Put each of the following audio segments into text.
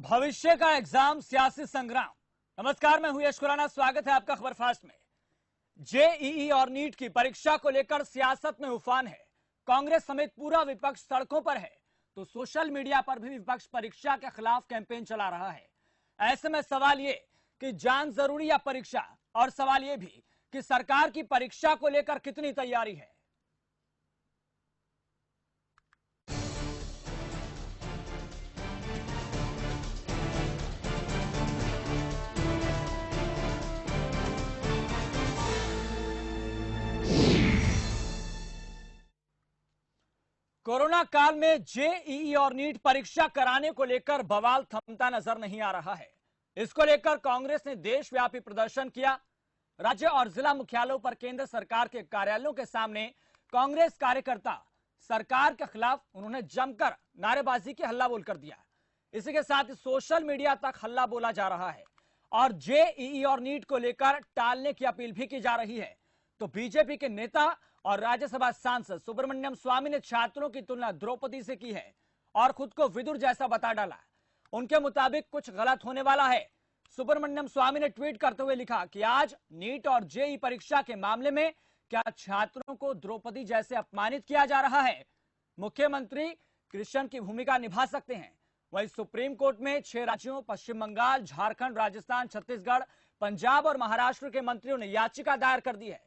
भविष्य का एग्जाम, सियासी संग्राम। नमस्कार, मैं हूं यश खुराना। स्वागत है आपका खबर फास्ट में। जेईई और नीट की परीक्षा को लेकर सियासत में उफान है। कांग्रेस समेत पूरा विपक्ष सड़कों पर है, तो सोशल मीडिया पर भी विपक्ष परीक्षा के खिलाफ कैंपेन चला रहा है। ऐसे में सवाल ये कि जान जरूरी या परीक्षा, और सवाल ये भी कि सरकार की परीक्षा को लेकर कितनी तैयारी है। कोरोना काल में जेईई और नीट परीक्षा कराने को लेकर बवाल थमता नजर नहीं आ रहा है। इसको लेकर कांग्रेस ने देशव्यापी प्रदर्शन किया। राज्य और जिला मुख्यालयों पर केंद्र सरकार के कार्यालयों के सामने कांग्रेस कार्यकर्ता सरकार के खिलाफ उन्होंने जमकर नारेबाजी की हल्ला बोल कर दिया। इसी के साथ सोशल मीडिया तक हल्ला बोला जा रहा है और जेईई और नीट को लेकर टालने की अपील भी की जा रही है। तो बीजेपी के नेता और राज्यसभा सांसद सुब्रमण्यम स्वामी ने छात्रों की तुलना द्रौपदी से की है और खुद को विदुर जैसा बता डाला। उनके मुताबिक कुछ गलत होने वाला है। सुब्रमण्यम स्वामी ने ट्वीट करते हुए लिखा कि आज नीट और जेईई परीक्षा के मामले में क्या छात्रों को द्रौपदी जैसे अपमानित किया जा रहा है? मुख्यमंत्री कृष्ण की भूमिका निभा सकते हैं। वहीं सुप्रीम कोर्ट में 6 राज्यों पश्चिम बंगाल, झारखंड, राजस्थान, छत्तीसगढ़, पंजाब और महाराष्ट्र के मंत्रियों ने याचिका दायर कर दी है,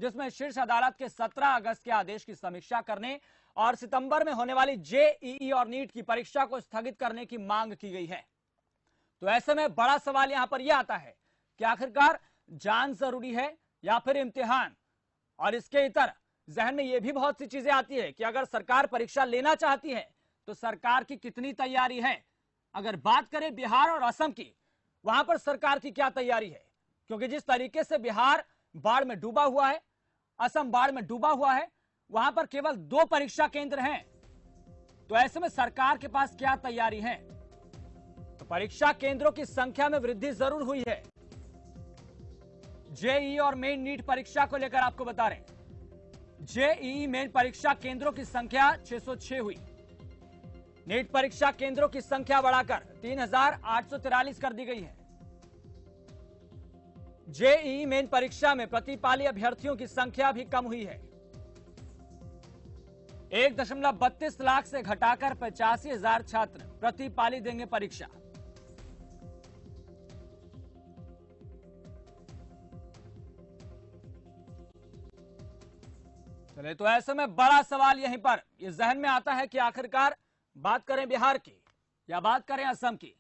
जिसमें शीर्ष अदालत के 17 अगस्त के आदेश की समीक्षा करने और सितंबर में होने वाली जेईई और नीट की परीक्षा को स्थगित करने की मांग की गई है। तो ऐसे में बड़ा सवाल यहां पर यह आता है कि आखिरकार जान जरूरी है या फिर इम्तिहान? और इसके इतर जहन में यह भी बहुत सी चीजें आती है कि अगर सरकार परीक्षा लेना चाहती है तो सरकार की कितनी तैयारी है। अगर बात करें बिहार और असम की, वहां पर सरकार की क्या तैयारी है? क्योंकि जिस तरीके से बिहार बाढ़ में डूबा हुआ है, असम बाढ़ में डूबा हुआ है, वहां पर केवल 2 परीक्षा केंद्र हैं। तो ऐसे में सरकार के पास क्या तैयारी है? तो परीक्षा केंद्रों की संख्या में वृद्धि जरूर हुई है। जेईई और मेन नीट परीक्षा को लेकर आपको बता रहे हैं, जेईई मेन परीक्षा केंद्रों की संख्या 606 हुई। नीट परीक्षा केंद्रों की संख्या बढ़ाकर 3843 कर दी गई है। जेईई मेन परीक्षा में प्रतिपाली अभ्यर्थियों की संख्या भी कम हुई है। 1.32 लाख से घटाकर 85,000 छात्र प्रतिपाली देंगे परीक्षा। चले, तो ऐसे में बड़ा सवाल यहीं पर ये जहन में आता है कि आखिरकार बात करें बिहार की या बात करें असम की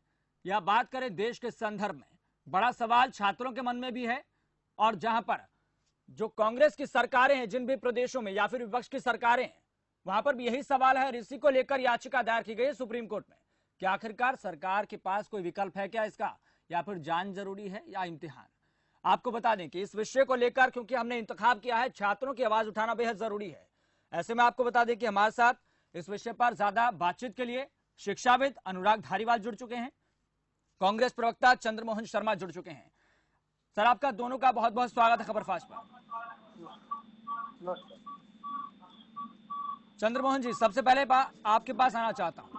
या बात करें देश के संदर्भ में, बड़ा सवाल छात्रों के मन में भी है। और जहां पर जो कांग्रेस की सरकारें हैं जिन भी प्रदेशों में, या फिर विपक्ष की सरकारें हैं, वहां पर भी यही सवाल है। इसी को लेकर याचिका दायर की गई है सुप्रीम कोर्ट में कि आखिरकार सरकार के पास कोई विकल्प है क्या इसका, या फिर जान जरूरी है या इम्तिहान। आपको बता दें कि इस विषय को लेकर, क्योंकि हमने इंतखाब किया है, छात्रों की आवाज उठाना बेहद जरूरी है। ऐसे में आपको बता दें कि हमारे साथ इस विषय पर ज्यादा बातचीत के लिए शिक्षाविद अनुराग धारीवाल जुड़ चुके हैं, कांग्रेस प्रवक्ता चंद्रमोहन शर्मा जुड़ चुके हैं। सर, आपका दोनों का बहुत बहुत स्वागत है खबर फास्ट पर। चंद्रमोहन जी, सबसे पहले आपके पास आना चाहता हूं,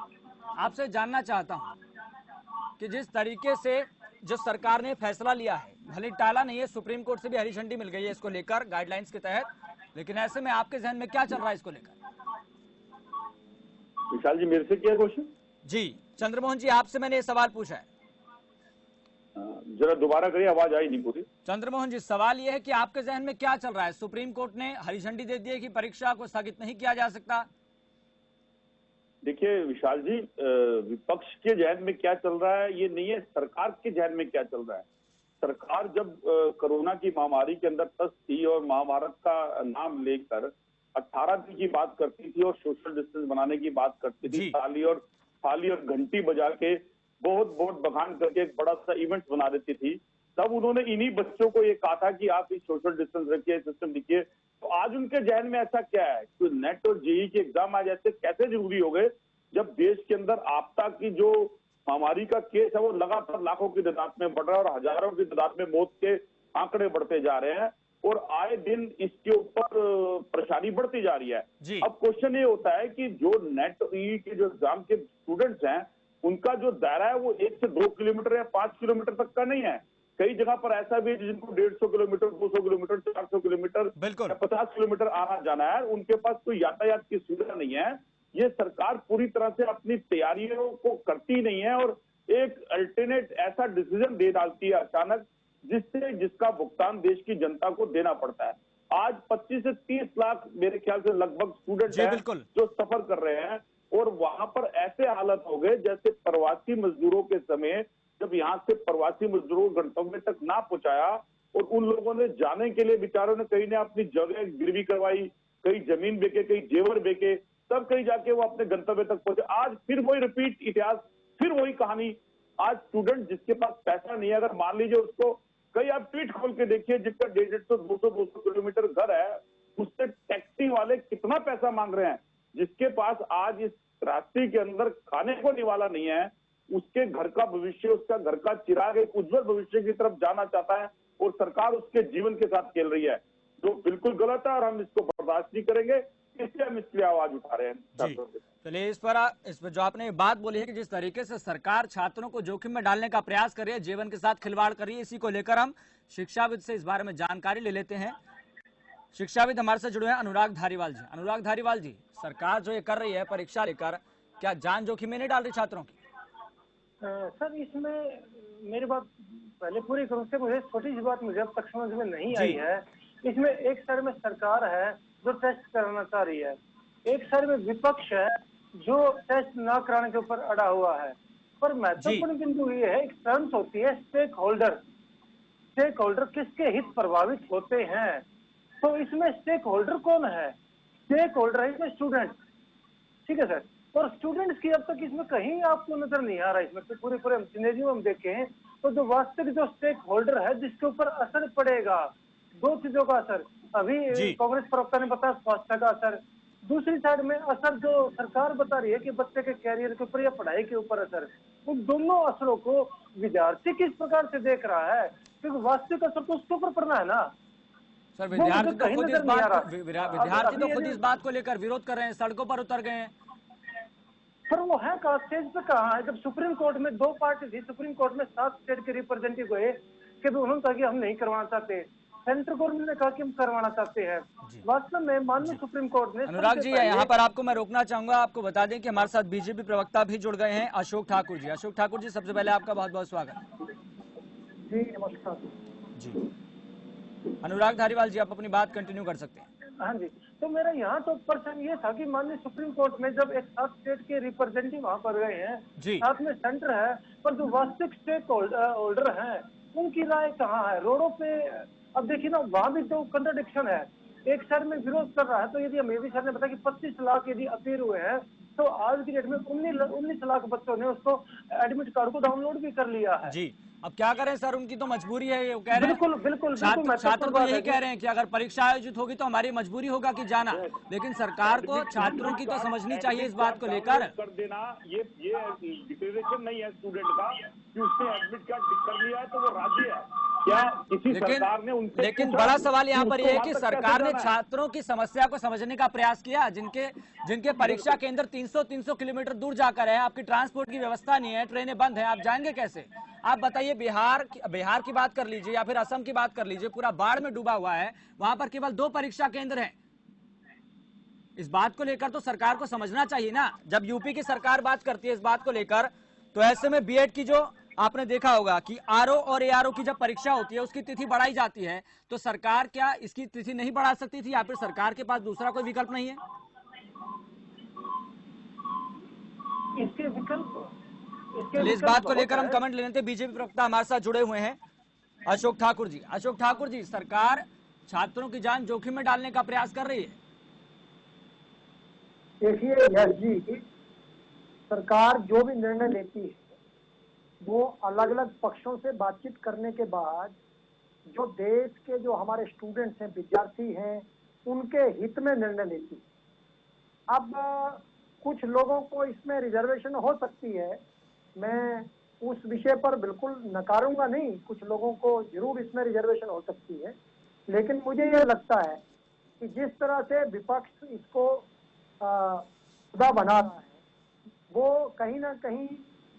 आपसे जानना चाहता हूं कि जिस तरीके से जो सरकार ने फैसला लिया है, भले टाला नहीं है, सुप्रीम कोर्ट से भी हरी झंडी मिल गई है इसको लेकर गाइडलाइंस के तहत, लेकिन ऐसे में आपके जहन में क्या चल रहा है इसको लेकर? विशाल जी, मेरे से क्या क्वेश्चन? जी चंद्रमोहन जी, आपसे मैंने ये सवाल पूछा है। जरा दोबारा करिए, आवाज आई नहीं पूरी। चंद्रमोहन जी, सवाल यह है कि आपके जहन में क्या चल रहा है? सुप्रीम कोर्ट ने हरी झंडी दे दी है कि परीक्षा को स्थगित नहीं किया जा सकता। देखिए विशाल जी, विपक्ष के जहन में क्या चल रहा है ये नहीं है, सरकार के जहन में क्या चल रहा है। सरकार जब कोरोना की महामारी के अंदर फंस थी और महाभारत का नाम लेकर 18 दिन की बात करती थी और सोशल डिस्टेंस बनाने की बात करती थी, थाली और घंटी बजा के बहुत बहुत बखान करके एक बड़ा सा इवेंट बना देती थी, तब उन्होंने इन्हीं बच्चों को ये कहा था कि आप इस सोशल डिस्टेंस रखिए, सिस्टम लिखिए। तो आज उनके जहन में ऐसा क्या है? तो नेट और जेईई के एग्जाम आज ऐसे कैसे जरूरी हो गए जब देश के अंदर आपदा की जो महामारी का केस है वो लगातार लाखों की तादाद में बढ़ रहा है और हजारों की तादाद में मौत के आंकड़े बढ़ते जा रहे हैं और आए दिन इसके ऊपर परेशानी बढ़ती जा रही है। अब क्वेश्चन ये होता है कि जो नेट ई के जो एग्जाम के स्टूडेंट्स हैं उनका जो दायरा है वो 1 से 2 किलोमीटर या 5 किलोमीटर तक का नहीं है। कई जगह पर ऐसा भी है जिनको 150 किलोमीटर, 200 किलोमीटर, 400 किलोमीटर या 50 किलोमीटर आना जाना है, उनके पास कोई यातायात की सुविधा नहीं है। ये सरकार पूरी तरह से अपनी तैयारियों को करती नहीं है और एक अल्टरनेट ऐसा डिसीजन दे डालती है अचानक, जिसका भुगतान देश की जनता को देना पड़ता है। आज 25 से 30 लाख मेरे ख्याल से लगभग स्टूडेंट हैं जो सफर कर रहे हैं, और वहां पर ऐसे हालत हो गए जैसे प्रवासी मजदूरों के समय, जब यहाँ से प्रवासी मजदूरों को गंतव्य तक ना पहुंचाया और उन लोगों ने जाने के लिए बेचारों ने कहीं ने अपनी जगह गिरवी करवाई, कहीं जमीन बेचे, कहीं जेवर बेचे, तब कहीं जाके वो अपने गंतव्य तक पहुंचे। आज फिर वही रिपीट इतिहास, फिर वही कहानी। आज स्टूडेंट जिसके पास पैसा नहीं है, अगर मान लीजिए उसको, कई आप ट्वीट खोल के देखिए, जिसका 150, 200 किलोमीटर घर है, उससे टैक्सी वाले कितना पैसा मांग रहे हैं। जिसके पास आज इस राशि के अंदर खाने को निवाला नहीं है, उसके घर का भविष्य, उसका घर का चिराग एक उज्जवल भविष्य की तरफ जाना चाहता है, और सरकार उसके जीवन के साथ खेल रही है, जो बिल्कुल गलत है और हम इसको बर्दाश्त नहीं करेंगे। इसलिए हम इसके लिए आवाज उठा रहे हैं। चलिए, इस पर जो आपने बात बोली है कि जिस तरीके से सरकार छात्रों को जोखिम में डालने का प्रयास कर रही है, जीवन के साथ खिलवाड़ कर रही है, इसी को लेकर हम शिक्षाविद से इस बारे में जानकारी ले लेते हैं। शिक्षाविद हमारे से जुड़े हैं अनुराग धारीवाल जी। अनुराग धारीवाल जी, सरकार जो ये कर रही है परीक्षा लेकर, क्या जान जोखिम में नहीं डाल रही छात्रों की? सर, इसमें मेरी बात पहले पूरी करूं से मुझे छोटी सी बात मुझे अब तक समझ में नहीं आई है। इसमें एक साइड में सरकार है जो टेस्ट कराना चाह रही है, एक साइड में विपक्ष है जो टेस्ट ना कराने के ऊपर अड़ा हुआ है। पर महत्वपूर्ण बिंदु ये है, एक टर्म्स होती है स्टेक होल्डर। स्टेक होल्डर किसके हित प्रभावित होते हैं? तो इसमें स्टेक होल्डर कौन है? स्टेक होल्डर है इसमें स्टूडेंट, ठीक है सर। और स्टूडेंट्स की अब तक इसमें कहीं आपको नजर नहीं आ रहा। इसमें तो पूरे हम सिनेरियो हम देखें तो जो वास्तविक जो स्टेक होल्डर है जिसके ऊपर असर पड़ेगा, दो चीजों का असर। अभी कांग्रेस प्रवक्ता ने बताया स्वास्थ्य का असर, दूसरी साइड में असर जो सरकार बता रही है कि बच्चे के कैरियर के ऊपर या पढ़ाई के ऊपर असर। उन दोनों असरों को विद्यार्थी किस प्रकार से देख रहा है, क्योंकि वास्तविक असर तो उसके ऊपर पड़ना है ना सर। विद्यार्थी तो खुद इस बात को लेकर विरोध कर रहे हैं, सड़कों पर उतर गए हैं। पर वो है कहा, स्टेज पे कहा है? जब सुप्रीम कोर्ट में 2 पार्टी थी, सुप्रीम कोर्ट में 7 स्टेट के रिप्रेजेंटेटिव गए कि उन्होंने कहा कि हम नहीं करवाना चाहते, सेंट्रल गवर्नमेंट ने कहा कि हम करवाना चाहते हैं। वास्तव में माननीय सुप्रीम कोर्ट ने। अनुराग जी, यहाँ पर आपको मैं रोकना चाहूंगा। आपको बता दें कि हमारे साथ बीजेपी प्रवक्ता भी जुड़ गए हैं, अशोक ठाकुर जी। अशोक ठाकुर जी, सबसे पहले आपका बहुत बहुत स्वागत। जी नमस्कार जी। अनुराग धारीवाल जी, आप अपनी बात कंटिन्यू कर सकते हैं। हाँ जी, तो मेरा यहाँ तो प्रश्न ये था कि माननीय सुप्रीम कोर्ट में जब एक 7 स्टेट के रिप्रेजेंटेटिव वहाँ पर गए हैं, साथ में सेंटर है, पर जो वास्तविक स्टेक होल्डर हैं उनकी राय कहाँ है? रोडों पे अब देखिए ना, वहाँ भी तो कंट्राडिक्शन है। एक साइड में विरोध कर रहा है, तो यदि अमेरी सर ने बताया कि 25 लाख यदि अपील हुए हैं, तो आज की डेट में 19 लाख बच्चों ने उसको एडमिट कार्ड को डाउनलोड भी कर लिया है। जी, अब क्या करें सर, उनकी तो मजबूरी है। ये कह रहे हैं बिल्कुल छात्र तो यही कह रहे हैं कि अगर परीक्षा आयोजित होगी तो हमारी मजबूरी होगा कि जाना, लेकिन सरकार को छात्रों की तो समझनी चाहिए इस बात को लेकर। कर देना ये डिक्लेरेशन नहीं है स्टूडेंट का कि उसने एडमिट कार्ड कर लिया है तो वो राजी है क्या? किसी सरकार ने उनसे लेकिन बड़ा सवाल यहाँ पर यह है कि सरकार ने छात्रों की समस्या को समझने का प्रयास किया। जिनके परीक्षा केंद्र 300 किलोमीटर दूर जाकर है, आपकी ट्रांसपोर्ट की व्यवस्था नहीं है, ट्रेनें बंद हैं, आप जाएंगे कैसे? आप बताइए, बिहार की बात कर लीजिए या फिर असम की बात कर लीजिए, पूरा बाढ़ में डूबा हुआ है, वहां पर केवल 2 परीक्षा केंद्र हैं। इस बात को लेकर तो सरकार को समझना चाहिए ना। जब यूपी की सरकार बात करती है इस बात को लेकर, तो ऐसे में बीएड की जो आपने देखा होगा कि आरओ और एआरओ की जब परीक्षा होती है उसकी तिथि बढ़ाई जाती है, तो सरकार क्या इसकी तिथि नहीं बढ़ा सकती थी, या फिर सरकार के पास दूसरा कोई विकल्प नहीं है? इसके विकल्प इस बात को लेकर हम कमेंट ले लेते हैं। बीजेपी प्रवक्ता हमारे साथ जुड़े हुए हैं, अशोक ठाकुर जी। अशोक ठाकुर जी, सरकार छात्रों की जान जोखिम में डालने का प्रयास कर रही है। देखिए यश जी, सरकार जो भी निर्णय लेती है वो अलग अलग पक्षों से बातचीत करने के बाद जो देश के जो हमारे स्टूडेंट्स हैं, विद्यार्थी हैं, उनके हित में निर्णय लेती है। अब कुछ लोगों को इसमें रिजर्वेशन हो सकती है, मैं उस विषय पर बिल्कुल नकारूंगा नहीं, कुछ लोगों को जरूर इसमें रिजर्वेशन हो सकती है, लेकिन मुझे ये लगता है कि जिस तरह से विपक्ष इसको मुद्दा बना रहा है, वो कहीं ना कहीं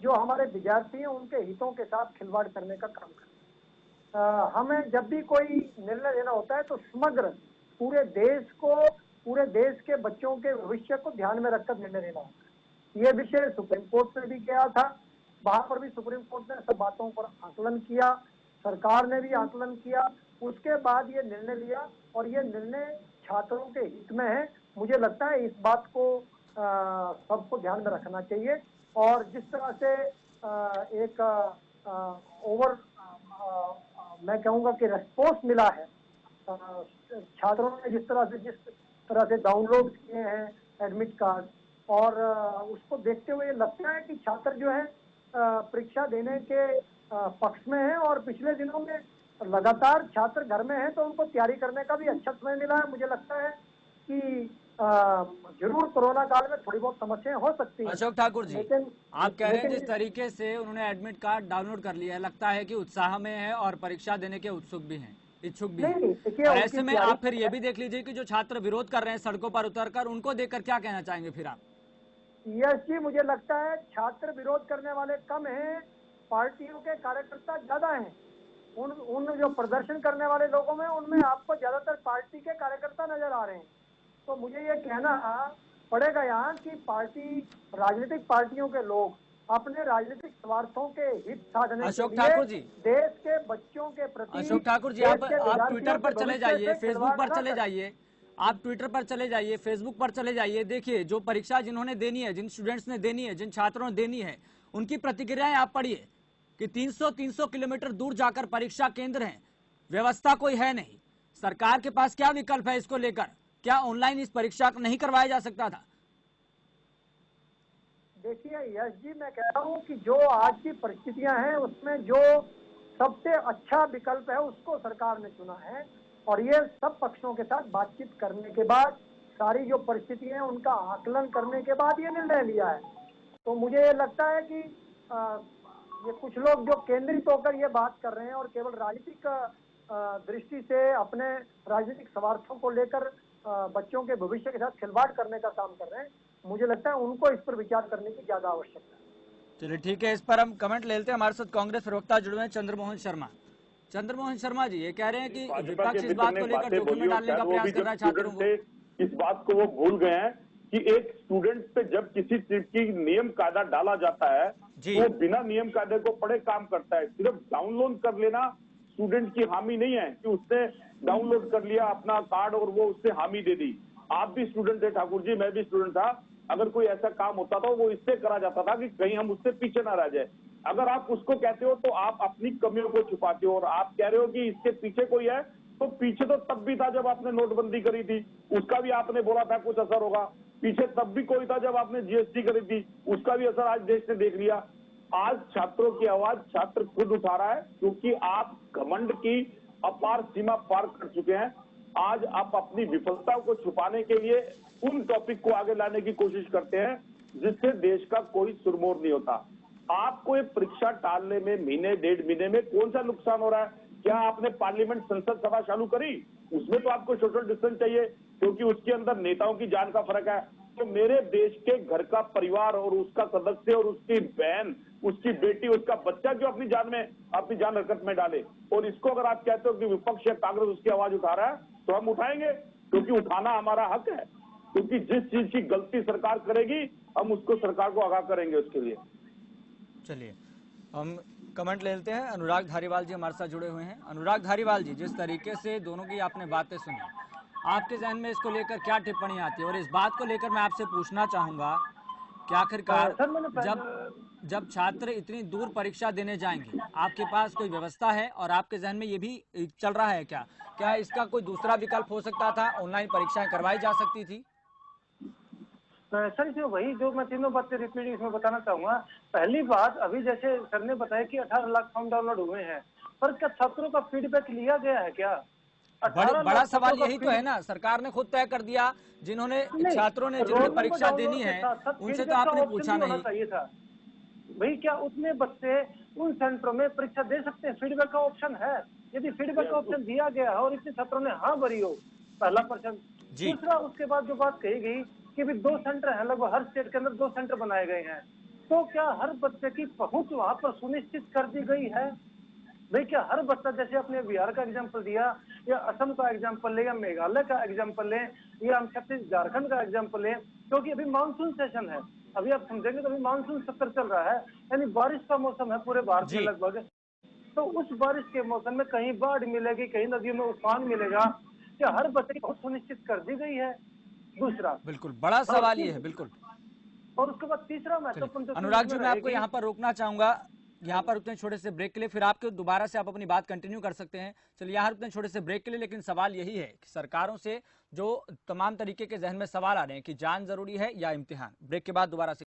जो हमारे विद्यार्थी हैं उनके हितों के साथ खिलवाड़ करने का काम करते। हमें जब भी कोई निर्णय लेना होता है तो समग्र पूरे देश के बच्चों के भविष्य को ध्यान में रखकर निर्णय लेना होता है। ये विषय सुप्रीम कोर्ट में भी गया था, वहां पर भी सुप्रीम कोर्ट ने सब बातों पर आकलन किया, सरकार ने भी आकलन किया, उसके बाद ये निर्णय लिया और ये निर्णय छात्रों के हित में है। मुझे लगता है इस बात को सबको ध्यान में रखना चाहिए। और जिस तरह से एक मैं कहूँगा कि रेस्पॉन्स मिला है छात्रों ने, जिस तरह से डाउनलोड किए हैं एडमिट कार्ड, और उसको देखते हुए लगता है कि छात्र जो है परीक्षा देने के पक्ष में है। और पिछले दिनों में लगातार छात्र घर में हैं तो उनको तैयारी करने का भी अच्छा समय मिला है। मुझे लगता है कि जरूर कोरोना काल में थोड़ी बहुत समस्याएं हो सकती हैं। अशोक ठाकुर जी, आप कह रहे हैं जिस तरीके से उन्होंने एडमिट कार्ड डाउनलोड कर लिया है, लगता है कि उत्साह में है और परीक्षा देने के इच्छुक भी हैं। और ऐसे में आप फिर ये भी देख लीजिए कि जो छात्र विरोध कर रहे हैं सड़कों पर उतरकर, उनको देखकर क्या कहना चाहेंगे फिर आप? यस जी, मुझे लगता है छात्र विरोध करने वाले कम हैं, पार्टियों के कार्यकर्ता ज्यादा हैं। उन जो प्रदर्शन करने वाले लोगों में, उनमें आपको ज्यादातर पार्टी के कार्यकर्ता नजर आ रहे हैं। तो मुझे ये कहना पड़ेगा यहाँ कि राजनीतिक पार्टियों के लोग अपने राजनीतिक स्वार्थों के हित साधने अशोक ठाकुर जी, देश के बच्चों के प्रति, अशोक ठाकुर जी, आप ट्विटर पर चले जाइए, फेसबुक पर चले जाइए, आप ट्विटर पर चले जाइए, फेसबुक पर चले जाइए, देखिए जो परीक्षा जिन्होंने देनी है, जिन स्टूडेंट्स ने देनी है, जिन छात्रों ने देनी है, उनकी प्रतिक्रियाएं आप पढ़िए कि 300 किलोमीटर दूर जाकर परीक्षा केंद्र हैं, व्यवस्था कोई है नहीं। सरकार के पास क्या विकल्प है इसको लेकर? क्या ऑनलाइन इस परीक्षा को नहीं करवाया जा सकता था? देखिए यश जी, मैं कह रहा हूँ कि जो आज की परिस्थितियां हैं उसमें जो सबसे अच्छा विकल्प है उसको सरकार ने चुना है। और ये सब पक्षों के साथ बातचीत करने के बाद, सारी जो परिस्थितियां हैं उनका आकलन करने के बाद ये निर्णय लिया है। तो मुझे ये लगता है कि ये कुछ लोग जो केंद्रित होकर ये बात कर रहे हैं और केवल राजनीतिक दृष्टि से अपने राजनीतिक स्वार्थों को लेकर बच्चों के भविष्य के साथ खिलवाड़ करने का काम कर रहे हैं, मुझे लगता है उनको इस पर विचार करने की ज्यादा आवश्यकता है। चलिए ठीक है, इस पर हम कमेंट ले लेते हैं। हमारे साथ कांग्रेस प्रवक्ता जुड़े हैं चंद्रमोहन शर्मा। चंद्रमोहन शर्मा जी, ये कह रहे हैं कि विपक्ष इस बात को लेकर जोखिम में डालने का प्रयास कर रहा है छात्रों को। इस बात को वो भूल गए हैं कि एक स्टूडेंट पे जब किसी चीज की नियम कायदा डाला जाता है तो बिना नियम कायदे को पढ़े काम करता है। सिर्फ डाउनलोड कर लेना स्टूडेंट की हामी नहीं है कि उसने डाउनलोड कर लिया अपना कार्ड और वो उससे हामी दे दी। आप भी स्टूडेंट थे ठाकुर जी, मैं भी स्टूडेंट था। अगर कोई ऐसा काम होता था वो इससे करा जाता था कि कहीं हम उससे पीछे ना रह जाए। अगर आप उसको कहते हो तो आप अपनी कमियों को छुपाते हो। और आप कह रहे हो कि इसके पीछे कोई है, तो पीछे तो तब भी था जब आपने नोटबंदी करी थी, उसका भी आपने बोला था कुछ असर होगा। पीछे तब भी कोई था जब आपने जीएसटी करी थी, उसका भी असर आज देश ने देख लिया। आज छात्रों की आवाज छात्र खुद उठा रहा है, क्योंकि आप घमंड की अपार सीमा पार कर चुके हैं। आज आप अपनी विफलताओं को छुपाने के लिए उन टॉपिक को आगे लाने की कोशिश करते हैं जिससे देश का कोई सुरमोर नहीं होता। आपको ये परीक्षा टालने में महीने 1.5 महीने में कौन सा नुकसान हो रहा है? क्या आपने पार्लियामेंट संसद सभा चालू करी? उसमें तो आपको सोशल डिस्टेंस चाहिए, क्योंकि उसके अंदर नेताओं की जान का फर्क है। तो मेरे देश के घर का परिवार और उसका सदस्य और उसकी बहन, उसकी बेटी, उसका बच्चा क्यों अपनी जान हरकत में डाले? और इसको अगर आप कहते हो कि विपक्ष या कांग्रेस उसकी आवाज उठा रहा है, तो हम उठाएंगे, क्योंकि उठाना हमारा हक है। क्योंकि जिस चीज की गलती सरकार करेगी हम उसको सरकार को आगाह करेंगे उसके लिए। चलिए हम कमेंट ले लेते हैं। अनुराग धारीवाल जी हमारे साथ जुड़े हुए हैं। अनुराग धारीवाल जी, जिस तरीके से दोनों की आपने बातें सुनी, आपके जहन में इसको लेकर क्या टिप्पणी आती है? और इस बात को लेकर मैं आपसे पूछना चाहूंगा कि आखिरकार जब छात्र इतनी दूर परीक्षा देने जाएंगे, आपके पास कोई व्यवस्था है? और आपके जहन में ये भी चल रहा है क्या इसका कोई दूसरा विकल्प हो सकता था? ऑनलाइन परीक्षाएं करवाई जा सकती थी? सर इसमें वही जो मैं तीनों बातें रिपीट इसमें बताना चाहूंगा। पहली बात, अभी जैसे सर ने बताया कि 18 लाख फॉर्म डाउनलोड हुए हैं, पर क्या छात्रों का फीडबैक लिया गया है क्या? बड़ा सवाल यही तो है ना। सरकार ने खुद तय कर दिया, जिन्होंने छात्रों ने जिन्होंने परीक्षा देनी है उनसे तो आपने पूछा नहीं चाहिए था भाई? क्या उतने बच्चे उन सेंटरों में परीक्षा दे सकते हैं? फीडबैक का ऑप्शन है। यदि फीडबैक का ऑप्शन दिया गया है और इतने छात्रों ने हाँ भरी हो, पहला प्रश्न। दूसरा, उसके बाद जो बात कही गई कि भी 2 सेंटर है, लगभग हर स्टेट के अंदर 2 सेंटर बनाए गए हैं, तो क्या हर बच्चे की पहुंच वहां पर सुनिश्चित कर दी गई है? भाई क्या हर बच्चा, जैसे आपने बिहार का एग्जाम्पल दिया या असम का एग्जाम्पल ले या मेघालय का एग्जाम्पल ले या हम छत्तीस झारखंड का एग्जाम्पल ले, क्योंकि अभी मानसून सेशन है, अभी आप समझेंगे तो अभी मानसून सत्र चल रहा है, यानी बारिश का मौसम है पूरे भारत में लगभग। तो उस बारिश के मौसम में कहीं बाढ़ मिलेगी, कहीं नदियों में उफान मिलेगा, क्या हर बच्चे की पहुंच सुनिश्चित कर दी गई है? दूसरा बिल्कुल बड़ा सवाल ये है। बिल्कुल। और उसके बाद तीसरा महत्वपूर्ण, अनुराग जी, मैं आपको यहाँ पर रोकना चाहूंगा, यहाँ पर उतने छोटे से ब्रेक के लिए, फिर आपके दोबारा से आप अपनी बात कंटिन्यू कर सकते हैं। चलिए यहाँ उतने छोटे से ब्रेक के लिए, लेकिन सवाल यही है कि सरकारों से जो तमाम तरीके के जहन में सवाल आ रहे हैं कि जान जरूरी है या इम्तिहान। ब्रेक के बाद दोबारा से